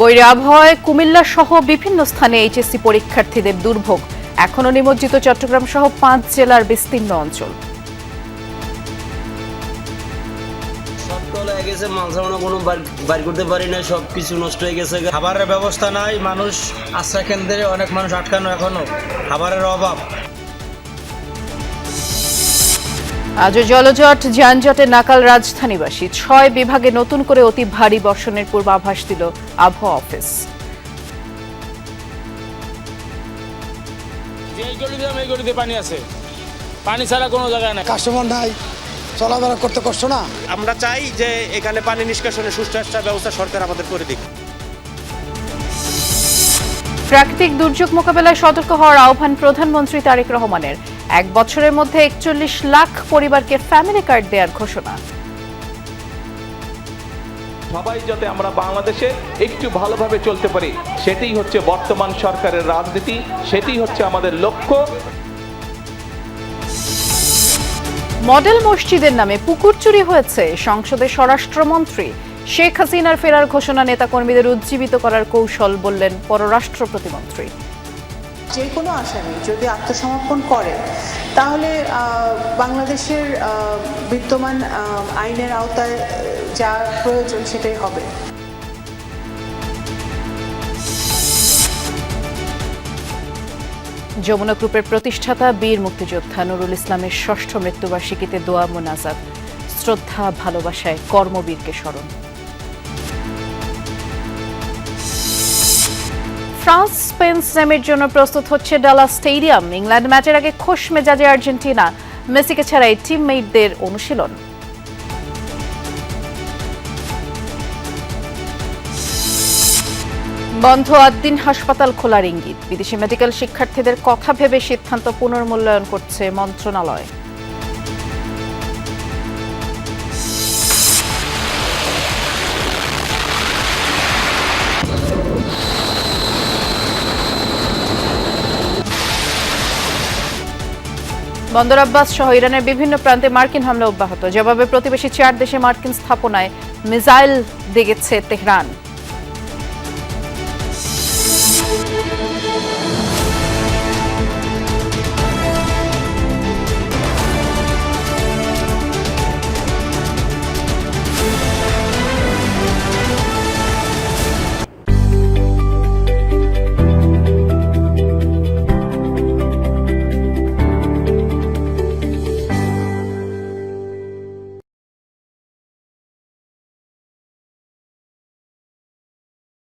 বৈরী আবহাওয়ায় কুমিল্লা সহ বিভিন্ন স্থানে এইচএসসি পরীক্ষার্থীদের দুর্ভোগ। এখনও নিমজ্জিত চট্টগ্রাম সহ 5 জেলার বিস্তীর্ণ অঞ্চল। সবকিছু নষ্ট হয়ে গেছে। খাবারের ব্যবস্থা নাই, মানুষ আশ্রয় কেন্দ্রে অনেক মানুষ আটকানো, এখনো খাবারের অভাব। আজও জলজট, যানজটে নাকাল রাজধানীবাসী। 6 বিভাগে নতুন করে অতি ভারী বর্ষণের পূর্বাভাস দিল আবহাওয়া অফিস। এই গলিতে পানি আছে, পানি ছাড়া কোনো জায়গায় নাই, কাস্টমার নাই, চলাফেরা করতে কষ্ট না। আমরা চাই যে এখানে পানি নিষ্কাশনের সুষ্ঠু একটা ব্যবস্থা সরকার আমাদের করে দিক। প্রাকৃতিক দুর্যোগ মোকাবেলায় সতর্ক হওয়ার আহ্বান প্রধানমন্ত্রী তারেক রহমানের। 1 বছরের মধ্যে 41 লাখ পরিবারকে ফ্যামিলি কার্ড দেওয়ার ঘোষণা। সবাই যাতে আমরা বাংলাদেশে একটু ভালোভাবে চলতে পারি, সেটাই হচ্ছে বর্তমান সরকারের রাজনীতি, সেটাই হচ্ছে আমাদের লক্ষ্য। মডেল মসজিদের নামে পুকুর চুরি হয়েছে, সংসদে স্বরাষ্ট্রমন্ত্রী। শেখ হাসিনার ফেরার ঘোষণা নেতাকর্মীদের উজ্জীবিত করার কৌশল বললেন পররাষ্ট্র প্রতিমন্ত্রী। যে কোনো আসামি যদি আত্মসমর্পণ করে তাহলে বাংলাদেশের বিদ্যমান আইনের আওতায় যা প্রয়োজন সেটাই হবে। যমুনা গ্রুপের প্রতিষ্ঠাতা বীর মুক্তিযোদ্ধা নুরুল ইসলামের 6ষ্ঠ মৃত্যুবার্ষিকীতে দোয়া মোনাজাত। শ্রদ্ধা ভালোবাসায় কর্মবীরকে স্মরণ। ফ্রান্স স্পেন সেমির জন্য প্রস্তুত হচ্ছে ডালাস স্টেডিয়াম। ইংল্যান্ড ম্যাচের আগে খোশ মেজাজে আর্জেন্টিনা, মেসিকে ছাড়াই টিমমেটদের অনুশীলন। বন্ধ 8 দিন হাসপাতাল খোলার ইঙ্গিত। বিদেশি মেডিকেল শিক্ষার্থীদের কথা ভেবে সিদ্ধান্ত পুনর্মূল্যায়ন করছে মন্ত্রণালয়। বন্দর আব্বাস সহ ইরানের বিভিন্ন প্রান্তে মার্কিন হামলা অব্যাহত। জবাবে প্রতিবেশী 4 দেশে মার্কিন স্থাপনায় মিসাইল দিয়েছে তেহরান।